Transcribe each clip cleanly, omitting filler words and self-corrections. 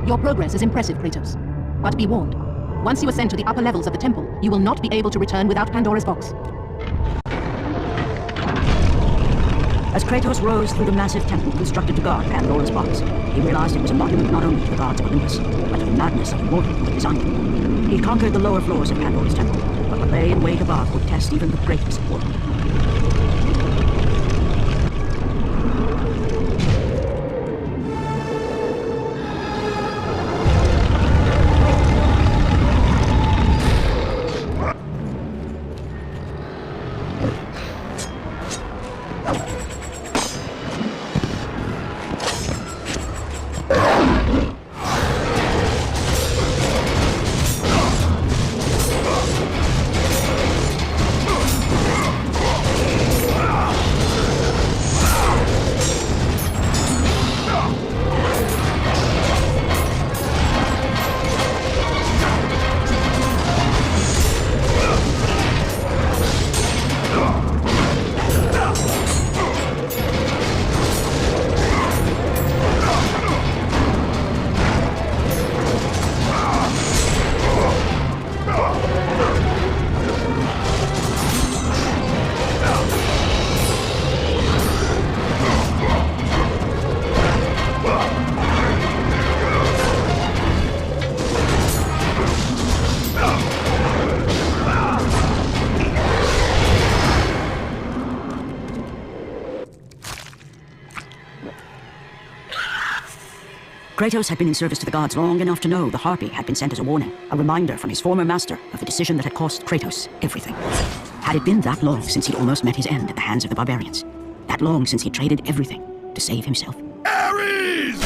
Your progress is impressive, Kratos. But be warned. Once you ascend to the upper levels of the temple, you will not be able to return without Pandora's box. As Kratos rose through the massive temple constructed to guard Pandora's box, he realized it was a monument not only to the gods of Olympus, but to the madness of the mortal who had designed it. He'd conquered the lower floors of Pandora's temple, but what lay in wait above would test even the greatest of mortals. Kratos had been in service to the gods long enough to know the Harpy had been sent as a warning, a reminder from his former master of the decision that had cost Kratos everything. Had it been that long since he'd almost met his end at the hands of the barbarians? That long since he traded everything to save himself? Ares!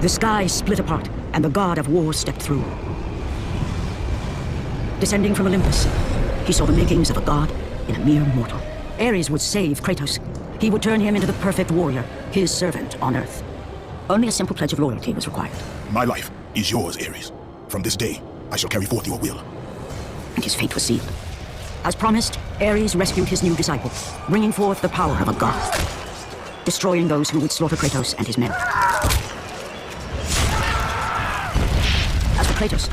The sky split apart, and the god of war stepped through. Descending from Olympus, he saw the makings of a god in a mere mortal. Ares would save Kratos. He would turn him into the perfect warrior, his servant on Earth. Only a simple pledge of loyalty was required. My life is yours, Ares. From this day, I shall carry forth your will. And his fate was sealed. As promised, Ares rescued his new disciple, bringing forth the power of a god, destroying those who would slaughter Kratos and his men. As for Kratos,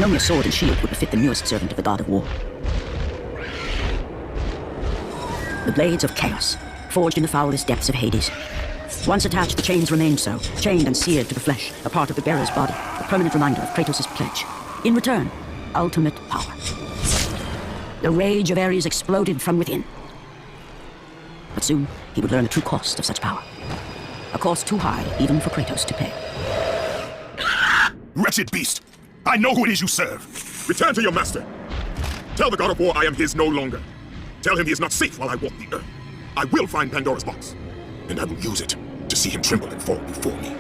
only a sword and shield would befit the newest servant of the god of war. The blades of chaos, forged in the foulest depths of Hades. Once attached, the chains remained so, chained and seared to the flesh, a part of the bearer's body, a permanent reminder of Kratos' pledge. In return, ultimate power. The rage of Ares exploded from within. But soon, he would learn the true cost of such power. A cost too high even for Kratos to pay. Wretched beast! I know who it is you serve! Return to your master! Tell the god of war I am his no longer. Tell him he is not safe while I walk the earth. I will find Pandora's box, and I will use it to see him tremble and fall before me.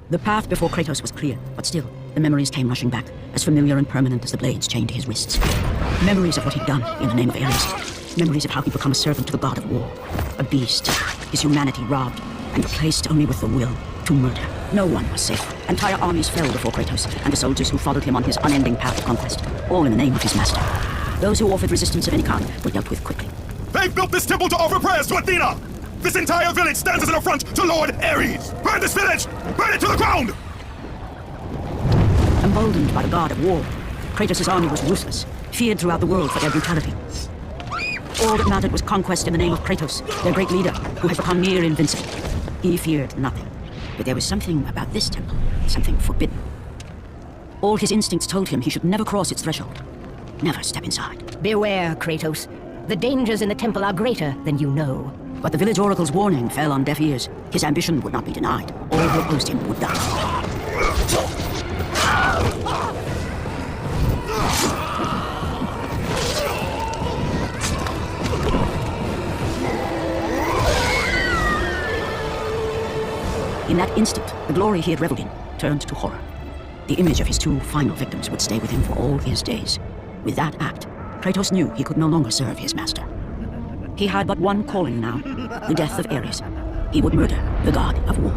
The path before Kratos was clear, but still, the memories came rushing back, as familiar and permanent as the blades chained to his wrists. Memories of what he'd done in the name of Ares. Memories of how he'd become a servant to the god of war. A beast, his humanity robbed, and replaced only with the will to murder. No one was safe. Entire armies fell before Kratos, and the soldiers who followed him on his unending path of conquest, all in the name of his master. Those who offered resistance of any kind were dealt with quickly. They've built this temple to offer prayers to Athena! This entire village stands as an affront to Lord Ares! Burn this village! Burn it to the ground! Emboldened by the god of war, Kratos' army was ruthless, feared throughout the world for their brutality. All that mattered was conquest in the name of Kratos, their great leader, who had become near invincible. He feared nothing. But there was something about this temple, something forbidden. All his instincts told him he should never cross its threshold. Never step inside. Beware, Kratos. The dangers in the temple are greater than you know. But the village oracle's warning fell on deaf ears. His ambition would not be denied. All who opposed him would die. In that instant, the glory he had reveled in turned to horror. The image of his two final victims would stay with him for all his days. With that act, Kratos knew he could no longer serve his master. He had but one calling now, the death of Ares. He would murder the god of war.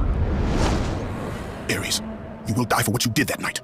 Ares, you will die for what you did that night.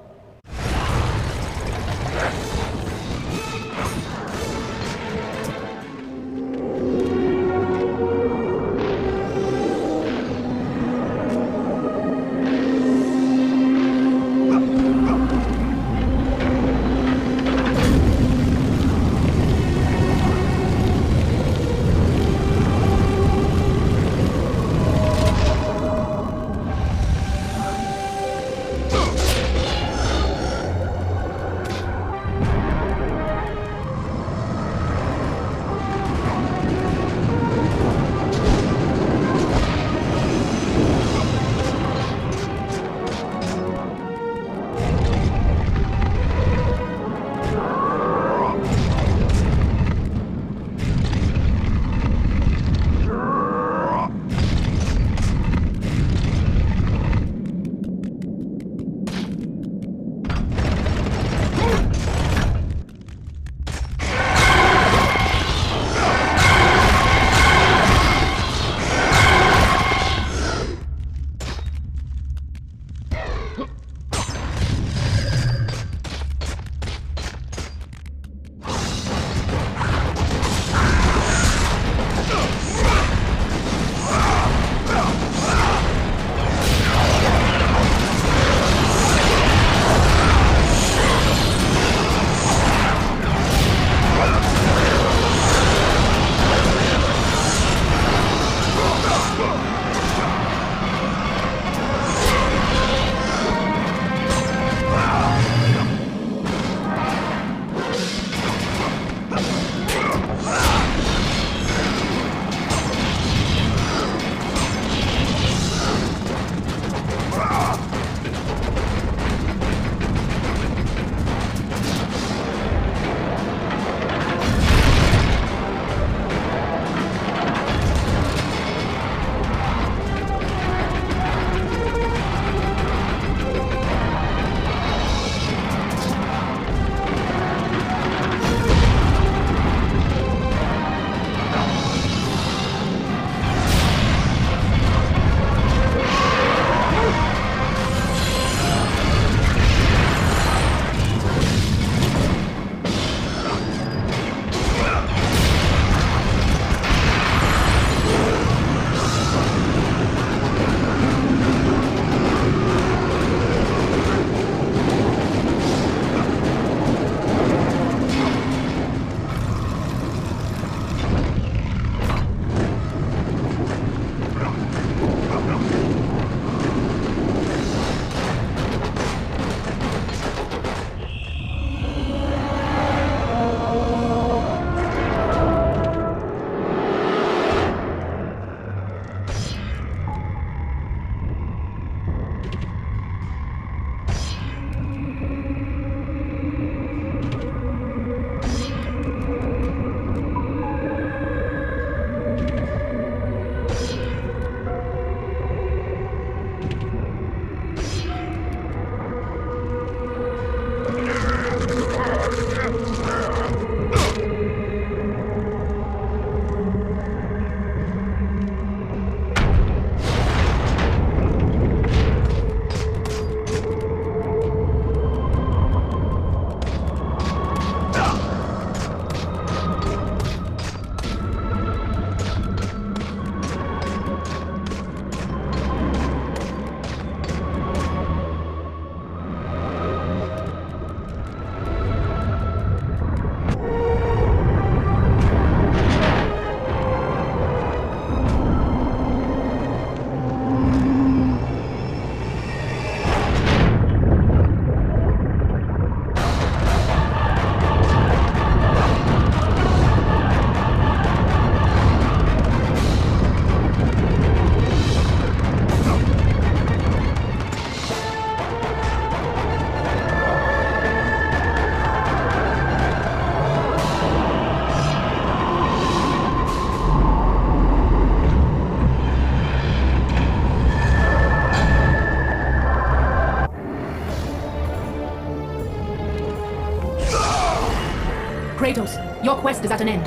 quest is at an end.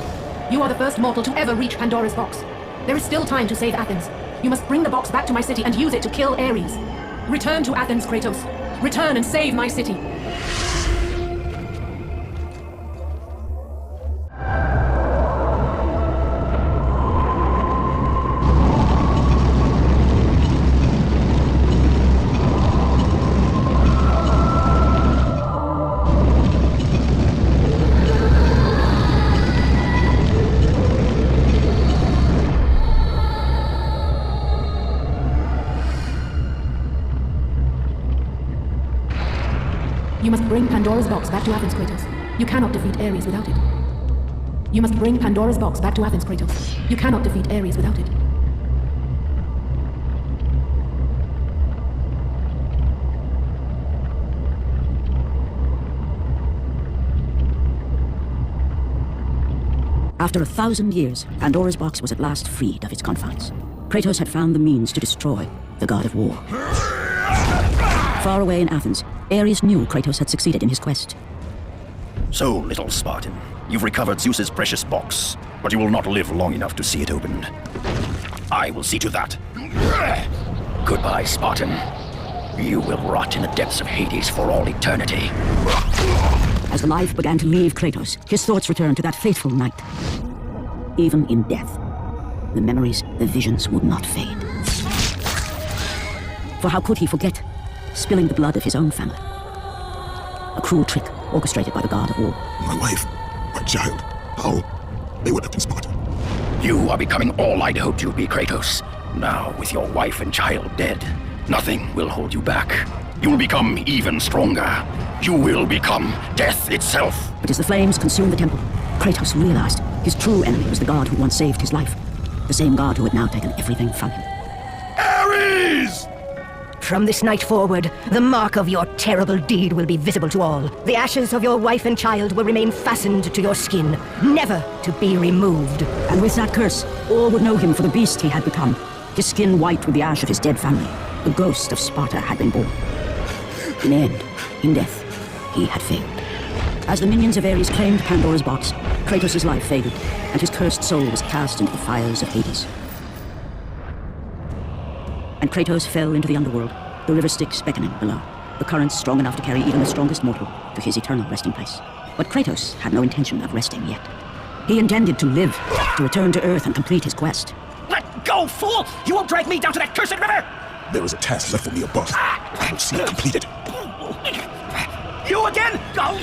You are the first mortal to ever reach Pandora's box. There is still time to save Athens. You must bring the box back to my city and use it to kill Ares. Return to Athens, Kratos. Return and save my city. You must bring Pandora's box back to Athens, Kratos. You cannot defeat Ares without it. You must bring Pandora's box back to Athens, Kratos. You cannot defeat Ares without it. After 1,000 years, Pandora's box was at last freed of its confines. Kratos had found the means to destroy the god of war. Far away in Athens, Ares knew Kratos had succeeded in his quest. So, little Spartan, you've recovered Zeus's precious box, but you will not live long enough to see it opened. I will see to that. Goodbye, Spartan. You will rot in the depths of Hades for all eternity. As the life began to leave Kratos, his thoughts returned to that fateful night. Even in death, the memories, the visions would not fade. For how could he forget spilling the blood of his own family? A cruel trick orchestrated by the god of war. My wife, my child, how? They would have been Sparta. You are becoming all I'd hoped you'd be, Kratos. Now, with your wife and child dead, nothing will hold you back. You will become even stronger. You will become death itself. But as the flames consumed the temple, Kratos realized his true enemy was the god who once saved his life. The same god who had now taken everything from him. Ares! From this night forward, the mark of your terrible deed will be visible to all. The ashes of your wife and child will remain fastened to your skin, never to be removed. And with that curse, all would know him for the beast he had become. His skin white with the ash of his dead family. The ghost of Sparta had been born. In the end, in death, he had failed. As the minions of Ares claimed Pandora's box, Kratos' life faded, and his cursed soul was cast into the fires of Hades. And Kratos fell into the underworld, the river Styx beckoning below, the currents strong enough to carry even the strongest mortal to his eternal resting place. But Kratos had no intention of resting yet. He intended to live, to return to Earth and complete his quest. Let go, fool! You won't drag me down to that cursed river! There is a task left for me above. I will see it completed. You again? Go!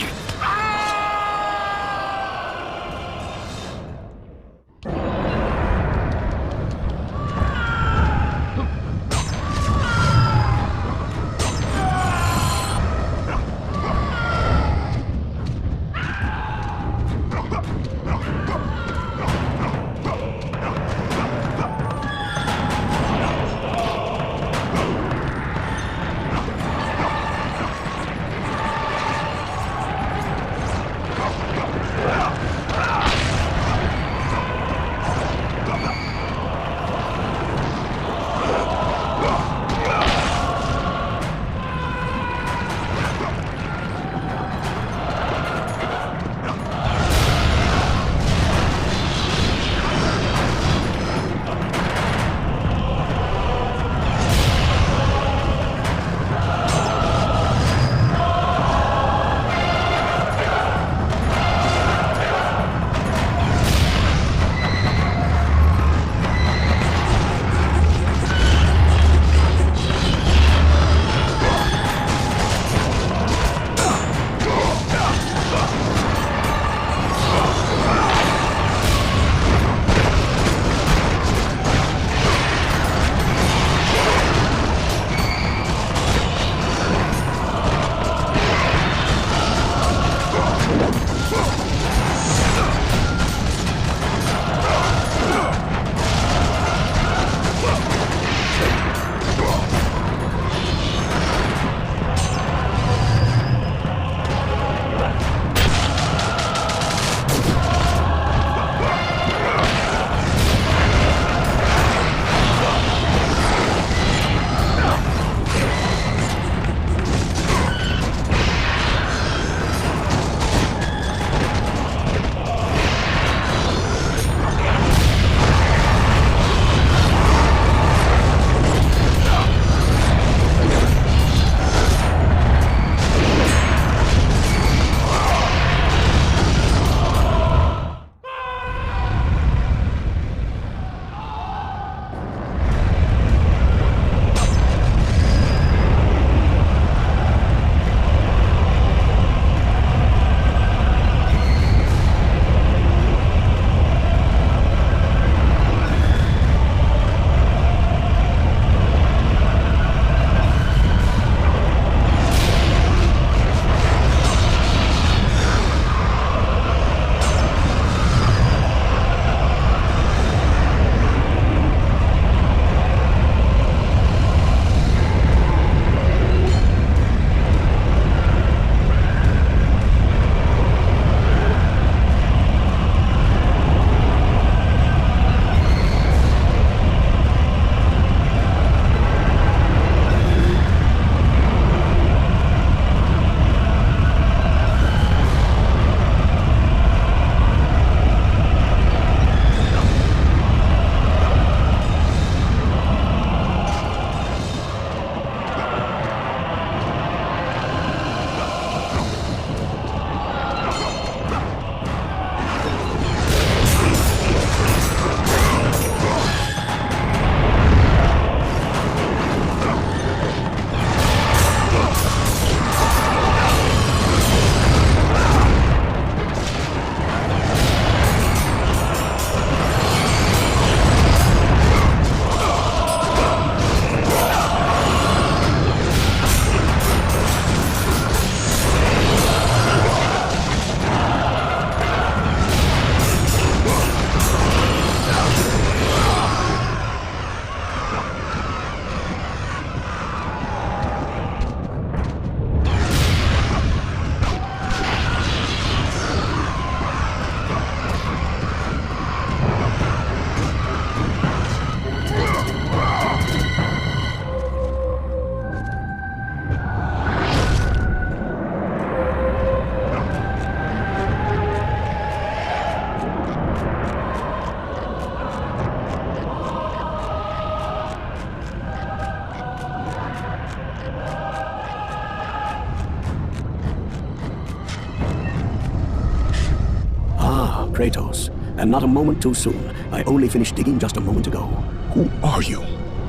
And not a moment too soon. I only finished digging just a moment ago. Who are you?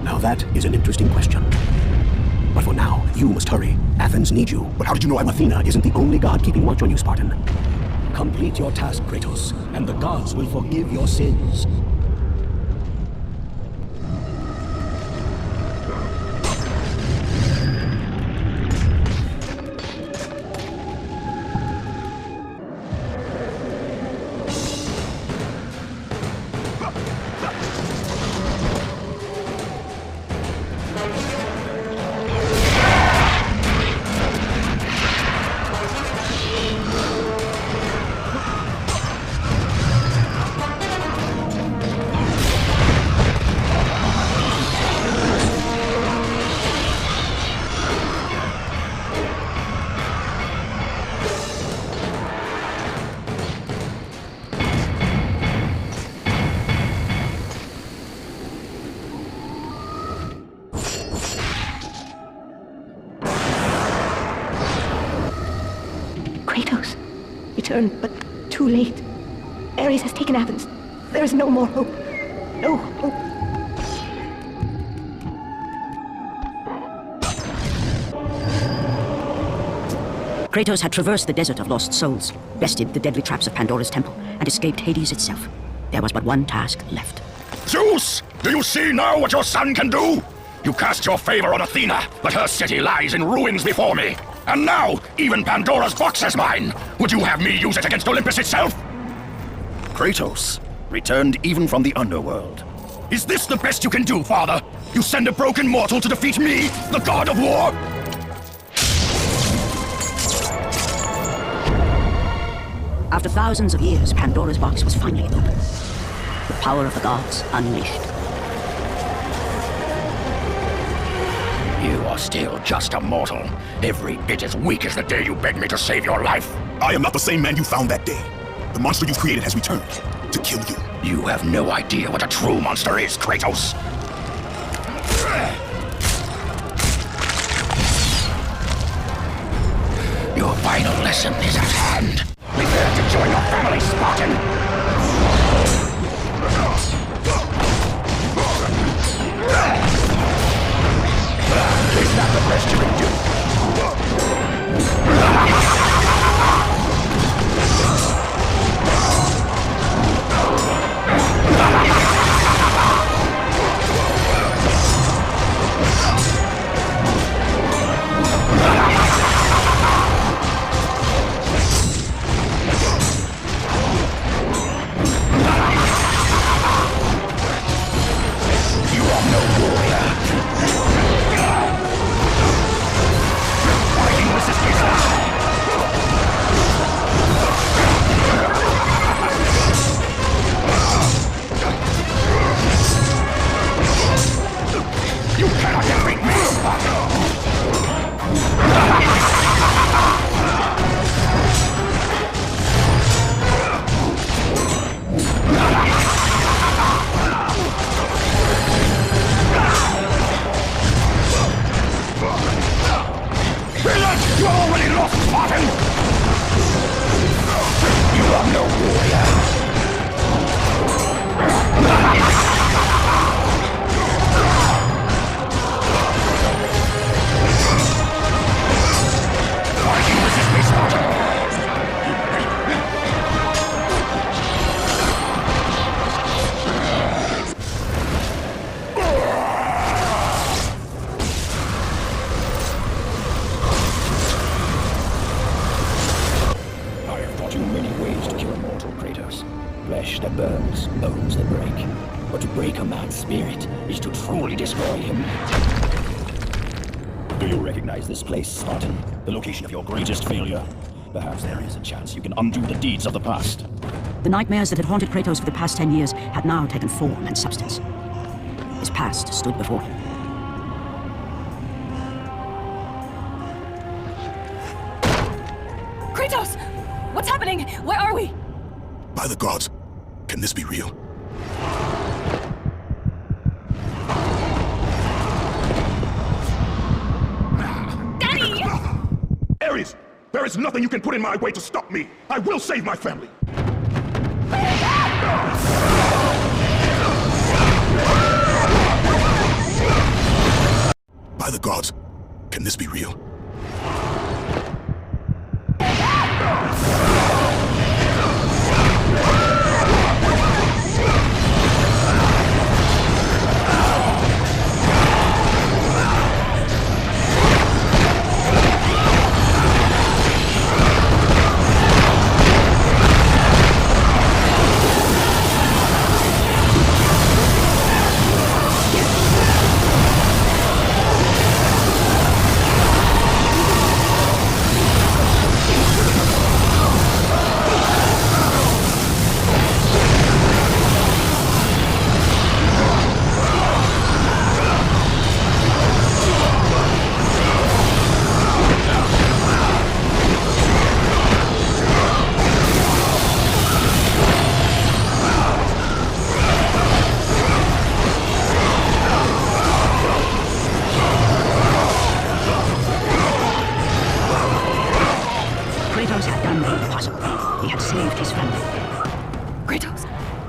Now that is an interesting question. But for now, you must hurry. Athens needs you. But how did you know Athena isn't the only god keeping watch on you, Spartan. Complete your task, Kratos, and the gods will forgive your sins. Kratos, return, but too late. Ares has taken Athens. There is no more hope. No hope. Kratos had traversed the desert of lost souls, bested the deadly traps of Pandora's temple, and escaped Hades itself. There was but one task left. Zeus! Do you see now what your son can do? You cast your favor on Athena, but her city lies in ruins before me. And now, even Pandora's box is mine. Would you have me use it against Olympus itself? Kratos, returned even from the underworld. Is this the best you can do, father? You send a broken mortal to defeat me, the god of war? After thousands of years, Pandora's box was finally opened. The power of the gods unleashed. You are still just a mortal. Every bit as weak as the day you begged me to save your life. I am not the same man you found that day. The monster you've created has returned to kill you. You have no idea what a true monster is, Kratos. Your final lesson is at hand. Prepare to join your family, Spartan. Is that the best you can do? You are no warrior. Fighting resistance. You cannot defeat me, Spartan. You are already lost, Spartan! You are no warrior. Why do you resist me, Spartan? I have taught you many ways to kill a mortal, Kratos. Flesh that burns, bones that break. But to break a man's spirit is to truly destroy him. Do you recognize this place, Spartan? The location of your greatest failure? Perhaps there is a chance you can undo the deeds of the past. The nightmares that had haunted Kratos for the past 10 years had now taken form and substance. His past stood before him. Kratos! What's happening? Where are we? By the gods, can this be real? Daddy! Ares, there is nothing you can put in my way to stop me. I will save my family. By the gods, can this be real? Kratos had done the impossible. He had saved his family. Kratos,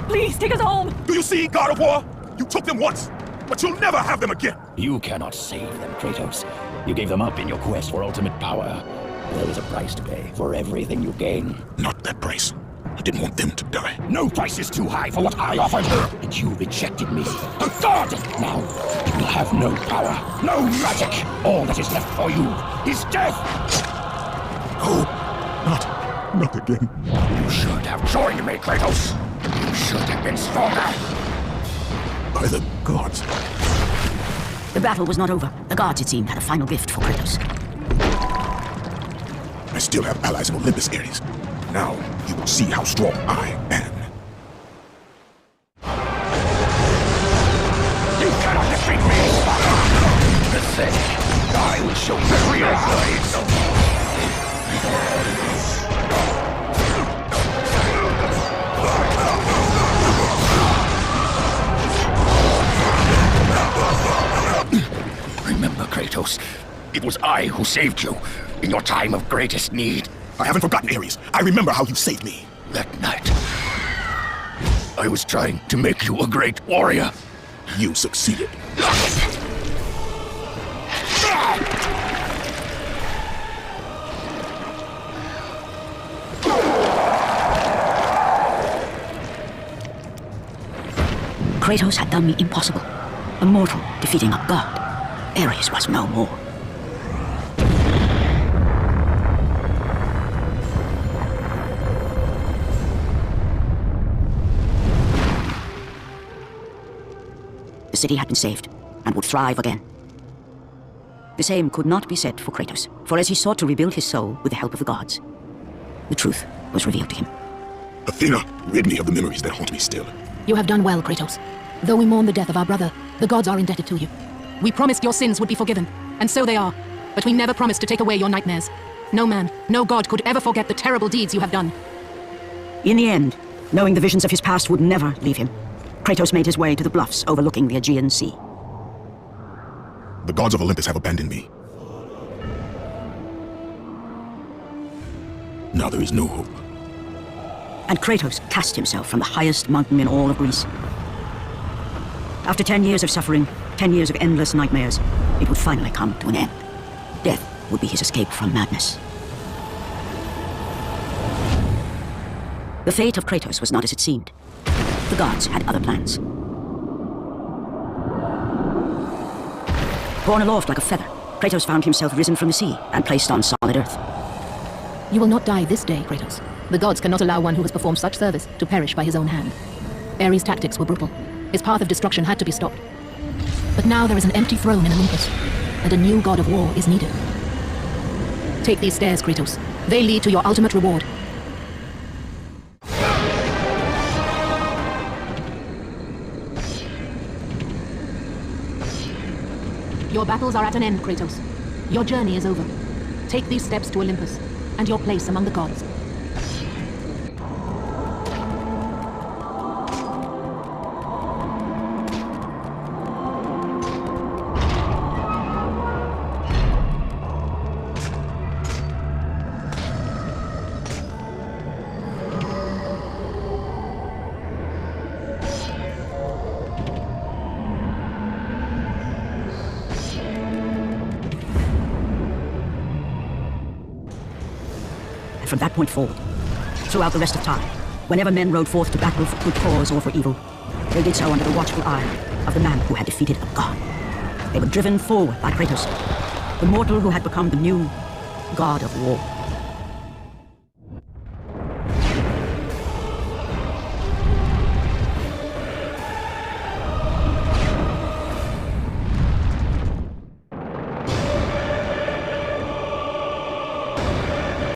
please take us home. Do you see, God of War? You took them once, but you'll never have them again. You cannot save them, Kratos. You gave them up in your quest for ultimate power. There is a price to pay for everything you gain. Not that price. I didn't want them to die. No price is too high for what I offered, and you rejected me. A god! Now, you will have no power, no magic. All that is left for you is death! Oh, not again. You should have joined me, Kratos. You should have been stronger. By the gods. The battle was not over. The gods, it seemed, had a final gift for Kratos. I still have allies in Olympus, Ares. Now, you will see how strong I am. You cannot defeat me, Sparta! Pathetic. I will show you real blades. Remember, Kratos, it was I who saved you in your time of greatest need. I haven't forgotten, Ares. I remember how you saved me. That night, I was trying to make you a great warrior. You succeeded. Kratos had done the impossible. A mortal defeating a god. Ares was no more. The city had been saved, and would thrive again. The same could not be said for Kratos, for as he sought to rebuild his soul with the help of the gods, the truth was revealed to him. Athena, rid me of the memories that haunt me still. You have done well, Kratos. Though we mourn the death of our brother, the gods are indebted to you. We promised your sins would be forgiven, and so they are. But we never promised to take away your nightmares. No man, no god could ever forget the terrible deeds you have done. In the end, knowing the visions of his past would never leave him, Kratos made his way to the bluffs overlooking the Aegean Sea. The gods of Olympus have abandoned me. Now there is no hope. And Kratos cast himself from the highest mountain in all of Greece. After 10 years of suffering, 10 years of endless nightmares, it would finally come to an end. Death would be his escape from madness. The fate of Kratos was not as it seemed. The gods had other plans. Borne aloft like a feather, Kratos found himself risen from the sea and placed on solid earth. You will not die this day, Kratos. The gods cannot allow one who has performed such service to perish by his own hand. Ares' tactics were brutal. His path of destruction had to be stopped. But now there is an empty throne in Olympus, and a new god of war is needed. Take these stairs, Kratos. They lead to your ultimate reward. Your battles are at an end, Kratos. Your journey is over. Take these steps to Olympus, and your place among the gods. from that point forward, throughout the rest of time, whenever men rode forth to battle for good cause or for evil, they did so under the watchful eye of the man who had defeated a god. They were driven forward by Kratos, the mortal who had become the new god of war.